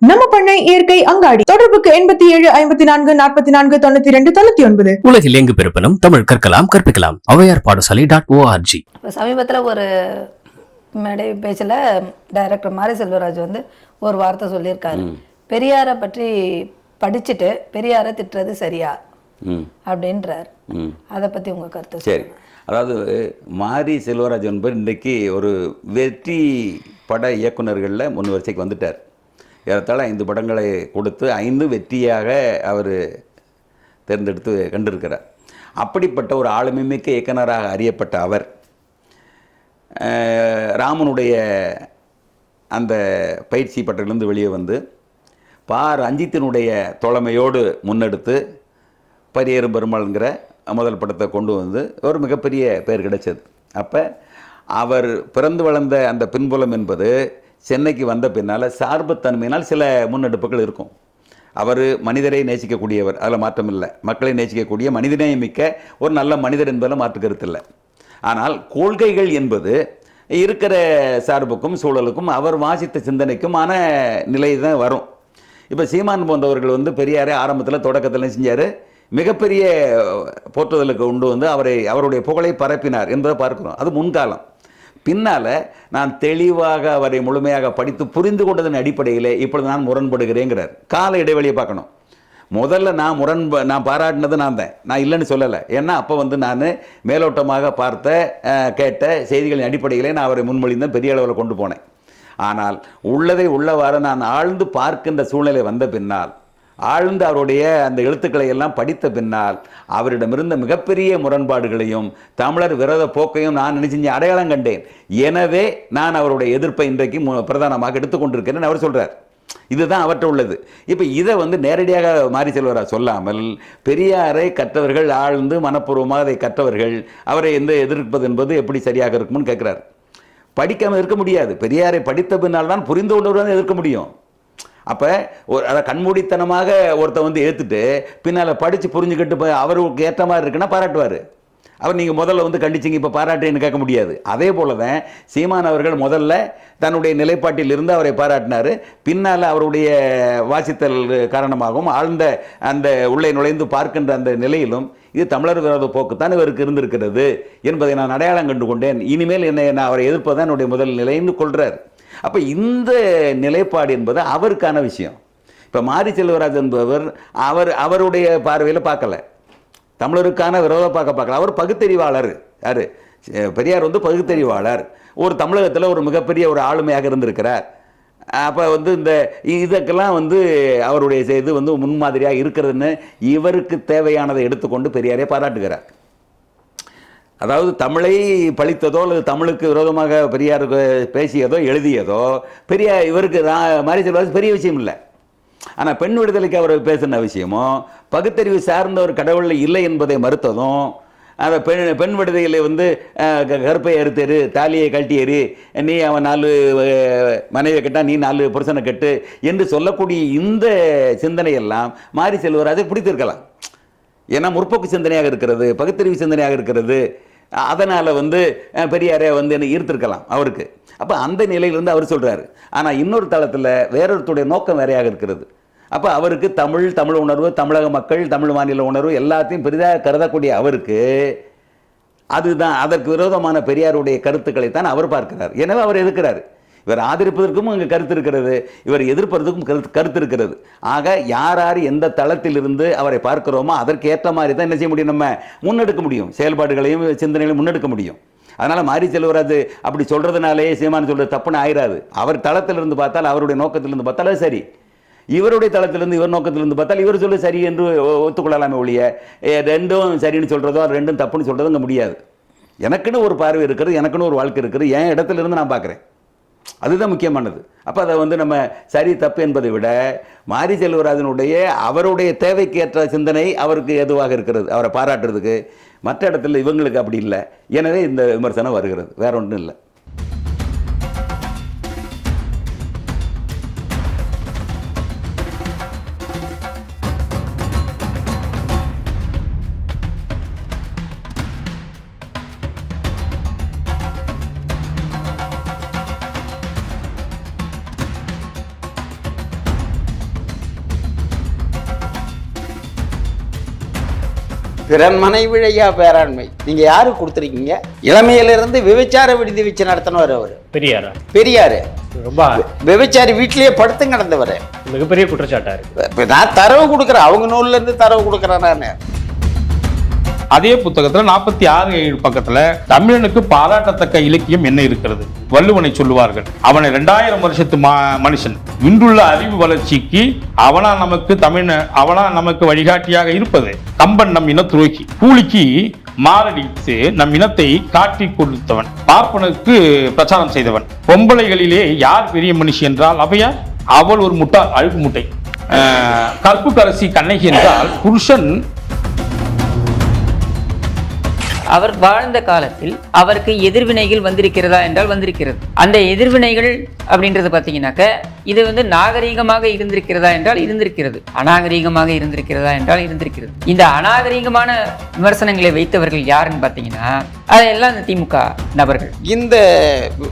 நம்ம பண்ணை இயற்கை அங்காடி. தொடர்புக்கு 8754449299. உலகில் எங்கு பிறப்பினும் தமிழ் கற்கலாம் கற்பிக்கலாம். ஔவையார் பாடசாலை .org. சமீபத்தில் ஒரு மேடை பேச்சில் டைரக்டர் மாரி செல்வராஜ் ஒரு வார்த்தை சொல்லியிருக்காரு. பெரியாரை பற்றி படிச்சுட்டு பெரியாரை திட்டுறது சரியா அப்படின்றார். அதை பற்றி உங்கள் கருத்து? சரி, அதாவது மாரி செல்வராஜ் என்பவர் இன்றைக்கு ஒரு வெற்றி பட இயக்குநர்களில் முன் வரிசைக்கு வந்துட்டார். ஏறத்தாழ 5 படங்களை கொடுத்து 5 வெற்றியாக அவர் தேர்ந்தெடுத்து கண்டிருக்கிறார். அப்படிப்பட்ட ஒரு ஆளுமைமிக்க இயக்குனராக அறியப்பட்ட அவர் ராமனுடைய அந்த பயிற்சி பட்டத்திலிருந்து வெளியே வந்து ரஞ்சித்தினுடைய தோழமையோடு முன்னெடுத்து பரியேறும் பெருமாள்ங்கிற முதல் படத்தை கொண்டு வந்து ஒரு மிகப்பெரிய பெயர் கிடைச்சது. அப்போ அவர் பிறந்து வளர்ந்த அந்த பின்புலம் என்பது சென்னைக்கு வந்த பின்னால் சார்புத்தன்மையினால் சில முன்னெடுப்புகள் இருக்கும். அவர் மனிதரை நேசிக்கக்கூடியவர், அதில் மாற்றம் இல்லை. மக்களை நேசிக்கக்கூடிய மனிதநேயமிக்க ஒரு நல்ல மனிதர் என்பதில் மாற்று கருத்து இல்லை. ஆனால் கொள்கைகள் என்பது இருக்கிற சார்புக்கும் சூழலுக்கும் அவர் வாசித்த சிந்தனைக்குமான நிலை தான் வரும். இப்போ சீமான் போன்றவர்கள் பெரியாரே ஆரம்பத்தில் தொடக்கத்தில் செஞ்சார், மிகப்பெரிய போற்றுதலுக்கு உண்டு அவருடைய புகழை பரப்பினார் என்பதை பார்க்கிறோம். அது முன்காலம். பின்னால் நான் தெளிவாக அவரை முழுமையாக படித்து புரிந்து கொண்டதன் அடிப்படையில் இப்பொழுது நான் முரண்படுகிறேங்கிறார். கால இடைவெளியை பார்க்கணும். முதல்ல நான் பாராட்டினது நான் தான், நான் இல்லைன்னு சொல்லலை. ஏன்னா அப்போ நான் மேலோட்டமாக பார்த்த கேட்ட செய்திகளின் அடிப்படையிலே நான் அவரை முன்மொழிந்தான், பெரிய அளவில் கொண்டு போனேன். ஆனால் உள்ளதை உள்ளவாறு நான் ஆழ்ந்து பார்க்கின்ற சூழ்நிலை வந்த பின்னால், ஆழ்ந்து அவருடைய அந்த எழுத்துக்களை எல்லாம் படித்த பின்னால் அவரிடமிருந்த மிகப்பெரிய முரண்பாடுகளையும் தமிழர் விரோத போக்கையும் நான் நினைச்சு அடையாளம் கண்டேன். எனவே நான் அவருடைய எதிர்ப்பை இன்றைக்கு பிரதானமாக எடுத்துக்கொண்டிருக்கிறேன் அவர் சொல்றார். இதுதான் அவற்றை உள்ளது. இப்போ இதை நேரடியாக மாரி செல்வராஜ் சொல்லாமல் பெரியாரை கற்றவர்கள், ஆழ்ந்து மனப்பூர்வமாக அதை கற்றவர்கள் அவரை எதிர்ப்பது என்பது எப்படி சரியாக இருக்கும்னு கேட்கிறார். படிக்காமல் இருக்க முடியாது. பெரியாரை படித்த பின்னால் தான் புரிந்து கொண்டவர் எதிர்க்க முடியும். அப்போ அதை கண்மூடித்தனமாக ஒருத்தர் ஏற்றுட்டு பின்னால் படித்து புரிஞ்சுக்கிட்டு போய் அவருக்கு ஏற்ற மாதிரி இருக்குன்னா பாராட்டுவார். அவர் நீங்கள் முதல்ல கண்டிச்சிங்க, இப்போ பாராட்டுன்னு கேட்க முடியாது. அதே போல தான் சீமான் அவர்கள் முதல்ல தன்னுடைய நிலைப்பாட்டில் இருந்து அவரை பாராட்டினார். பின்னால் அவருடைய வாசித்தல் காரணமாகவும் ஆழ்ந்த அந்த உள்ளே நுழைந்து பார்க்கின்ற அந்த நிலையிலும் இது தமிழர் விரோத போக்கு தான் இவருக்கு இருந்திருக்கிறது என்பதை நான் அடையாளம் கண்டு கொண்டேன். இனிமேல் நான் அவரை எதிர்ப்பதான் என்னுடைய முதல் நிலைன்னு கொள்கிறார். அப்போ இந்த நிலைப்பாடு என்பது அவருக்கான விஷயம். இப்போ மாரி செல்வராஜ் என்பவர் அவருடைய பார்வையில் பார்க்கல, தமிழருக்கான விரோத பார்க்கல. அவர் பகுத்தறிவாளர். யார்? பெரியார் பகுத்தறிவாளர். ஒரு தமிழகத்தில் ஒரு மிகப்பெரிய ஒரு ஆளுமையாக இருந்திருக்கிறார். அப்போ இந்த இதற்கெல்லாம் அவருடைய இது முன்மாதிரியாக இருக்கிறதுன்னு இவருக்கு தேவையானதை எடுத்துக்கொண்டு பெரியாரே பாராட்டுகிறார். அதாவது தமிழை பழித்ததோ அல்லது தமிழுக்கு விரோதமாக பெரியார் பேசியதோ எழுதியதோ இவருக்கு மாரி செல்வராஜ் பெரிய விஷயம் இல்லை. ஆனால் பெண் விடுதலைக்கு அவர் பேசின விஷயமோ, பகுத்தறிவு சார்ந்த ஒரு கடவுள் இல்லை என்பதை மறுத்ததும், அந்த பெண் விடுதலையில் கருப்பை அறுத்தேரு, தாலியை கழட்டியேரு, நீ அவன் 4 மனைவியை கட்டா, நீ 4 புருஷனை கட்டு என்று சொல்லக்கூடிய இந்த சிந்தனையெல்லாம் மாரி செல்வராஜை பிடித்திருக்கலாம். ஏன்னா முற்போக்கு சிந்தனையாக இருக்கிறது, பகுத்தறிவு சிந்தனையாக இருக்கிறது. அதனால் பெரியாரே என்ன ஈர்த்திருக்கலாம் அவருக்கு. அப்போ அந்த நிலையிலிருந்து அவர் சொல்கிறாரு. ஆனால் இன்னொரு தளத்தில் வேறொருத்தருடைய நோக்கம் வேறையாக இருக்கிறது. அப்போ அவருக்கு தமிழ் உணர்வு, தமிழக மக்கள், தமிழ் மாநில உணர்வு எல்லாத்தையும் பெரிதாக கருதக்கூடிய அவருக்கு அதுதான் அதற்கு விரோதமான பெரியாருடைய கருத்துக்களைத்தான் அவர் பார்க்கிறார். எனவே அவர் எதிர்க்கிறார். இவர் ஆதரிப்பதற்கும் அங்கே கருத்து இருக்கிறது, இவர் எதிர்ப்பதற்கும் கருத்து இருக்கிறது. ஆக யார் எந்த தளத்திலிருந்து அவரை பார்க்கிறோமோ அதற்கு ஏற்ற மாதிரி தான் என்ன செய்ய முடியும், நம்ம முன்னெடுக்க முடியும், செயல்பாடுகளையும் சிந்தனைகளையும் முன்னெடுக்க முடியும். அதனால் மாரி செல்வராஜ் அப்படி சொல்கிறதுனாலே சீமான் சொல்கிறது தப்புன்னு ஆயிராது. அவர் தளத்திலிருந்து பார்த்தால், அவருடைய நோக்கத்திலிருந்து பார்த்தால் அது சரி. இவருடைய தளத்திலிருந்து இவர் நோக்கத்திலிருந்து பார்த்தால் இவர் சொல்லி சரி என்று ஒத்துக்கொள்ளலாமே ஒழிய ரெண்டும் சரின்னு சொல்கிறதோ ரெண்டும் தப்புன்னு சொல்கிறதோ அங்கே முடியாது. எனக்குன்னு ஒரு பார்வை இருக்கிறது, எனக்குன்னு ஒரு வாழ்க்கை இருக்குது, என் இடத்துல இருந்து நான் பார்க்குறேன். அதுதான் முக்கியமானது. அப்போ அதை நம்ம சரி தப்பு என்பதை விட மாரி செல்வராஜனுடைய அவருடைய தேவைக்கு ஏற்ற சிந்தனை அவருக்கு எதுவாக இருக்கிறது, அவரை பாராட்டுறதுக்கு. மற்ற இடத்துல இவங்களுக்கு அப்படி இல்லை. எனவே இந்த விமர்சனம் வருகிறது, வேற ஒன்றும் இல்லை. பிறன் மனைவிழையா பேராண்மை நீங்க யாரு கொடுத்துருக்கீங்க? இளமையிலிருந்து விபச்சார விடுதி வச்சு நடத்தினவர் அவர். பெரியாரு ரொம்ப விபச்சாரி வீட்டிலேயே படுத்து கிடந்தவர். மிகப்பெரிய குற்றச்சாட்டா இருக்கு. நான் தரவு கொடுக்குறேன், அவங்க நூல்ல இருந்து தரவு கொடுக்குறேன் நான். அதே புத்தகத்துல 46 பக்கத்துல தமிழனுக்கு பாராட்டத்தக்க இலக்கியம் என்ன இருக்கிறது? வள்ளுவனை சொல்லுவார்கள், அவனை 2000 வருஷத்து மனுஷன், இன்றுள்ள அறிவு வளர்ச்சிக்கு அவனா நமக்கு வழிகாட்டியாக இருப்பது. கம்பன் நம் இன துரோகி, கூலிக்கு மாரடித்து நம் இனத்தை காட்டி கொடுத்தவன், பார்ப்பனுக்கு பிரச்சாரம் செய்தவன். பொம்பளைகளிலே யார் பெரிய மனுஷி என்றால் அவையார், அவள் ஒரு முட்டாள் அழுக்கு முட்டை. கற்புக்கரசி கண்ணகி என்றால் புருஷன். அவர் வாழ்ந்த காலத்தில் அவருக்கு எதிர்வினைகள் வந்திருக்கிறதா என்றால் வந்திருக்கிறது. அந்த எதிர்வினைகள் அப்படின்றது பார்த்தீங்கன்னாக்க இது நாகரீகமாக இருந்திருக்கிறதா என்றால் இருந்திருக்கிறது, அநாகரீகமாக இருந்திருக்கிறதா என்றால் இருந்திருக்கிறது. இந்த அநாகரீகமான விமர்சனங்களை வைத்தவர்கள் யாருன்னு பார்த்தீங்கன்னா அதெல்லாம் இந்த திமுக நபர்கள். இந்த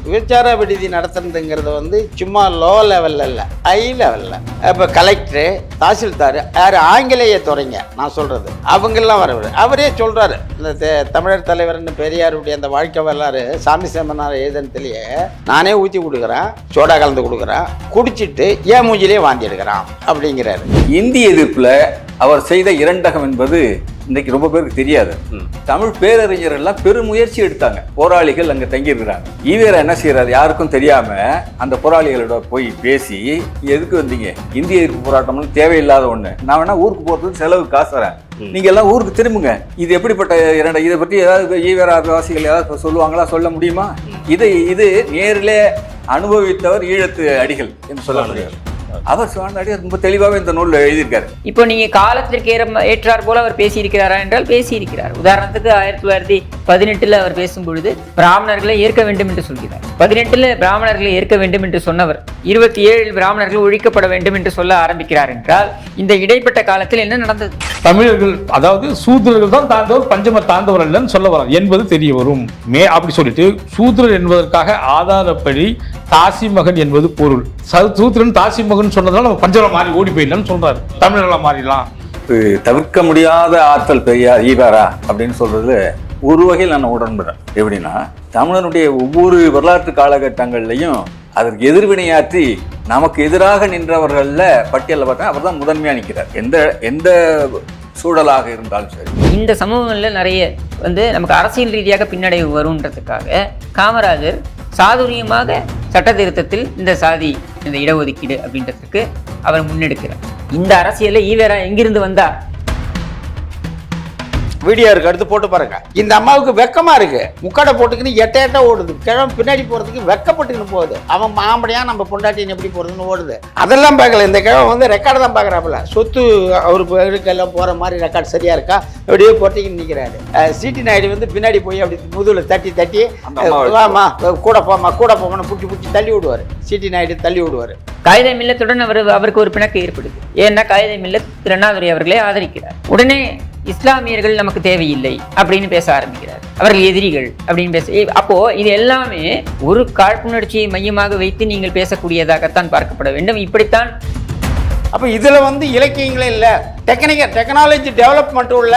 விபச்சார விடுதி நடத்துறதுங்கிறது சும்மா லோ லெவல்ல இல்லை, ஹை லெவல்ல. இப்போ கலெக்டரு, தாசில்தார், யார் ஆங்கிலேய துறைங்க நான் சொல்றது, அவங்கெல்லாம் வரவர். அவரே சொல்றாரு, இந்த தமிழர் தலைவர்னு பெரியாருடைய அந்த வாழ்க்கை வரலாறு சாமி சேமனார் எழுதுனதுலயே நானே ஊற்றி கொடுக்குறேன், சோடா கலந்து கொடுக்குறேன், குடிச்சிட்டு ஏன் மூஞ்சிலே வாந்தி எடுக்கிறான் அப்படிங்கிறாரு. இந்திய எதிர்ப்புல அவர் செய்த இரண்டகம் என்பது இன்னைக்கு ரொம்ப பேருக்கு தெரியாது. தமிழ் பேரறிஞர்கள் எல்லாம் பெரும் முயற்சி எடுத்தாங்க, போராளிகள் அங்க தங்கி இருக்கிறாங்க. ஈவேரா என்ன செய்யறாரு, யாருக்கும் தெரியாம அந்த போராளிகளோட போய் பேசி, எதுக்கு வந்தீங்க, இந்திய எதிர்ப்பு போராட்டம்னு தேவையில்லாத ஒண்ணு, நான் வேணா ஊருக்கு போறதுக்கு செலவு காசு தரேன், நீங்க எல்லாம் ஊருக்கு திரும்புங்க. இது எப்படிப்பட்ட இரண்டு, இதை பற்றி ஏதாவது ஈவேரா வாசிகள் ஏதாவது சொல்லுவாங்களா, சொல்ல முடியுமா? இது நேரிலே அனுபவித்தவர் ஈழத்து அடிகள் என்று சொல்ல முடியாது. அவர் சுவாண்டாடி ரொம்ப தெளிவாகவே இந்த நூலில் எழுதியிருக்காரு. இப்போ நீங்க காலத்திற்கு ஏற்றார் போல அவர் பேசியிருக்கிறாரா என்றால் பேசியிருக்கிறார். உதாரணத்துக்கு 1918 அவர் பேசும்பொழுது பிராமணர்களை ஏற்க வேண்டும் என்று சொல்கிறார். 18 பிராமணர்களை ஏற்க வேண்டும் என்று சொன்னவர் 27 பிராமணர்கள் ஒழிக்கப்பட வேண்டும் என்று சொல்ல ஆரம்பிக்கிறார் என்றால் இந்த இடைப்பட்ட காலத்தில் என்ன நடந்தது? தமிழர்கள் அதாவது சூத்திரர்கள் தான் தாழ்ந்தவர், பஞ்சம தாழ்ந்தவர் அல்லன்னு சொல்ல வரார் என்பது தெரிய வரும். அப்படி சொல்லிட்டு சூத்திரர் என்பதற்காக ஆதாரப்படி தாசி மகன் என்பது பொருள். சூத்திரன் தாசி மகன் சொன்னதால நம்ம பஞ்சம மாறி ஓடி போயிடலாம்னு சொல்றாரு. தமிழர்களா மாறிடலாம். தவிர்க்க முடியாத ஆற்றல் பெரியார் ஈவேரா அப்படின்னு சொல்றது ஒரு வகையில் நான் உடன்படுறேன். எப்படின்னா, தமிழனுடைய ஒவ்வொரு வரலாற்று காலகட்டங்கள்லையும் அதற்கு எதிர்வினையாற்றி நமக்கு எதிராக நின்றவர்கள்ல பட்டியலில் பார்த்தா அவர் தான் முதன்மையா நிற்கிறார். எந்த சூழலாக இருந்தாலும் சரி. இந்த சமூகங்களில் நிறைய நமக்கு அரசியல் ரீதியாக பின்னடைவு வரும்ன்றதுக்காக காமராஜர் சாதுரியமாக சட்ட திருத்தத்தில் இந்த சாதி, இந்த இடஒதுக்கீடு அப்படின்றதுக்கு அவர் முன்னெடுக்கிறார். இந்த அரசியலை ஈவேரா எங்கிருந்து வந்தார்? வீடியோ இருக்கு, அடுத்து போட்டு பாருங்க. இந்த அம்மாவுக்கு வெக்கமா இருக்கு, முக்காடை போட்டுக்கின்னு எட்ட ஓடுது, கிழமை பின்னாடி போறதுக்கு வெக்கப்பட்டுக்கின்னு போகுது. அவன் மாம்படியா நம்ம பொண்டாட்டின்னு எப்படி போறதுன்னு ஓடுது. அதெல்லாம் பார்க்கல. இந்த கிழமை ரெக்கார்டு தான் பாக்குறாப்புல. சொத்து அவருக்கு எல்லாம் போற மாதிரி ரெக்கார்டு சரியா இருக்கா, எப்படியோ போட்டிக்கின்னு நிக்கிறாரு. சிடி நாயுடு பின்னாடி போய் அப்படி முதுகுல தட்டி வாமா கூட போமான்னு புடிச்சு தள்ளி விடுவாரு. சிடி நாயுடு தள்ளி விடுவாரு. காயிதே மில்லத்துடன் அவருக்கு ஒரு பிணக்கு ஏற்படுது. ஏன்னா காயிதே மில்லத் திருண்ணாதுரை அவர்களை ஆதரிக்கிறார். உடனே இஸ்லாமியர்கள் நமக்கு தேவையில்லை அப்படின்னு பேச ஆரம்பிக்கிறார், அவர்கள் எதிரிகள் அப்படின்னு பேச. அப்போ இது எல்லாமே ஒரு காழ்ப்புணர்ச்சியை மையமாக வைத்து நீங்கள் பேசக்கூடியதாகத்தான் பார்க்கப்பட வேண்டும். இப்படித்தான். அப்போ இதில் இலக்கியங்களே இல்லை, டெக்னாலஜி டெவலப்மெண்ட் உள்ள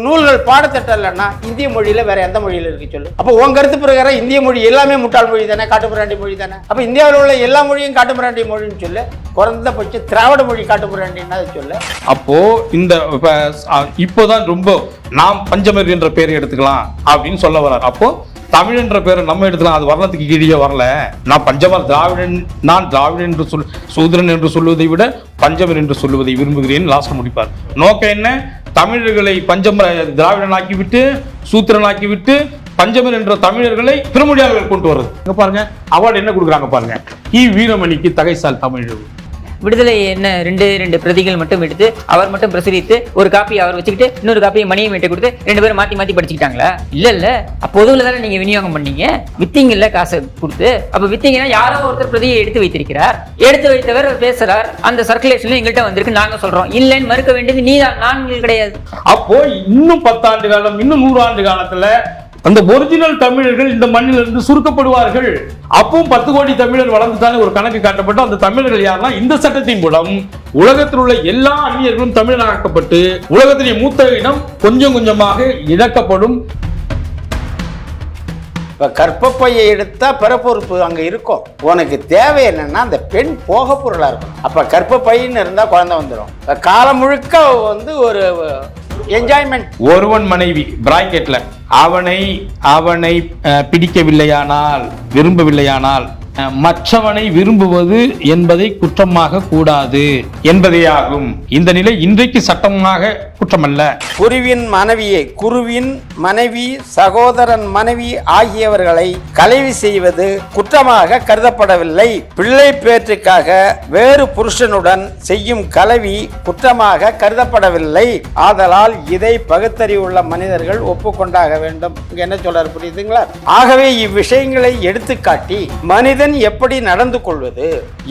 நூல்கள் பாடத்திட்டம் இல்லைன்னா இந்திய மொழியில் வேற எந்த மொழியில் இருக்கு சொல்லு? அப்போ உங்க கருத்து பிரகாரம் இந்திய மொழி எல்லாமே முட்டாள் மொழி தானே, காட்டுமிராண்டி மொழி தானே? அப்போ இந்தியாவில் உள்ள எல்லா மொழியும் காட்டுமிராண்டி மொழின்னு சொல்லு, குறைந்தபட்சம் திராவிட மொழி காட்டுமிராண்டின்னா சொல்லு. அப்போ இந்த இப்போதான் ரொம்ப நாம் பஞ்சமர் என்ற பெயரை எடுத்துக்கலாம் அப்படின்னு சொல்ல வர்றார். அப்போ தமிழ் என்ற பேரை நம்ம எடுத்துக்கலாம், அது வர்ணத்துக்கு கீழே வரல. நான் பஞ்சமர் திராவிடன் என்று சூத்திரன் என்று சொல்வதை விட பஞ்சமர் என்று சொல்வதை விரும்புகிறேன். லாஸ்ட் முடிப்பார். நோக்கம் என்ன? தமிழர்களை பஞ்சமர் திராவிடனாக்கிவிட்டு சூத்திரனாக்கிவிட்டு பஞ்சமர் என்ற தமிழர்களை பிறமொழியாளர்கள் கொண்டு வர்றது. இங்க பாருங்க, அவார்டு என்ன கொடுக்குறாங்க பாருங்க. ஈ.வீரமணிக்கு தகைசால் தமிழ். விடுதலை என்ன 2 பிரதிகள் மட்டும் எடுத்து அவர் மட்டும் பிரசுரித்து ஒரு காப்பி அவர் வச்சுக்கிட்டு இன்னொரு காப்பியை மணியை மீட்டை கொடுத்து 2 பேரும் மாத்தி படிச்சுக்கிட்டாங்களா? இல்ல அப்போதுல தானே நீங்க விநியோகம் பண்ணீங்க, வித்தீங்கல்ல காசை கொடுத்து. அப்ப வித்தீங்கன்னா யாரோ ஒருத்தர் பிரதியை எடுத்து வைத்திருக்கிறார், எடுத்து வைத்தவர் பேசுறார், அந்த சர்க்குலேஷன்ல எங்கள்கிட்ட வந்திருக்கு, நாங்க சொல்றோம். இல்லைன்னு மறுக்க வேண்டியது நீதான், நான் கிடையாது. அப்போ இன்னும் 10 ஆண்டு காலம், இன்னும் 100 ஆண்டு காலத்துல அந்த ஒரிஜினல் தமிழர்கள் இந்த மண்ணிலிருந்து சுருக்கப்படுவார்கள். அப்பவும் 10 கோடி தமிழர் வளர்ந்துட்டாலே ஒரு கணக்கு காட்டப்பட்டு அந்த தமிழர்கள் யாருன்னா இந்த சட்டத்தின் மூலம் உலகத்தில் உள்ள எல்லா அந்நியர்களும் தமிழராக்கப்பட்டு உலகத்திலே மூத்த இனம் கொஞ்சம் கொஞ்சமாக இழக்கப்படும். இப்போ கற்பப்பையை எடுத்தா பிறப்பொறுப்பு அங்கே இருக்கும். உனக்கு தேவை என்னன்னா அந்த பெண் போக பொருளாக இருக்கும். அப்போ கற்பப்பைன்னு இருந்தால் குழந்தை வந்துடும். காலம் முழுக்க வந்து ஒரு என்ஜாய்மெண்ட். ஒருவன் மனைவி பிராக்கெட்ல அவனை பிடிக்கவில்லையானால், விரும்பவில்லையானால் மற்றவனை விரும்புவது என்பதை குற்றமாக கூடாது என்பதே ஆகும். இந்த நிலை இன்றைக்கு சட்டமாக குற்றமல்ல. குருவின் மனைவி, சகோதரன் மனைவி ஆகியவர்களை கலவி செய்வது குற்றமாக கருதப்படவில்லை. பிள்ளை பேற்றுக்காக வேறு புருஷனுடன் செய்யும் கலவி குற்றமாக கருதப்படவில்லை. ஆதலால் இதை பகுத்தறிவுள்ள மனிதர்கள் ஒப்புக்கொண்டாக வேண்டும். என்ன சொல்றாரு புரியுதுங்களா? ஆகவே இவ்விஷயங்களை எடுத்துக்காட்டி மனிதன் எப்படி நடந்து கொள்வது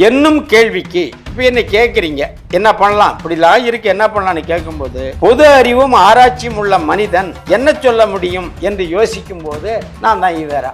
என்னும் கேள்விக்கு இப்ப என்ன கேட்குறீங்க, என்ன பண்ணலாம், இப்படிலாம் இருக்கு, என்ன பண்ணலாம்னு கேட்கும்போது பொது அறிவும் ஆராய்ச்சியும் உள்ள மனிதன் என்ன சொல்ல முடியும் என்று யோசிக்கும் போது நான் தான் வேற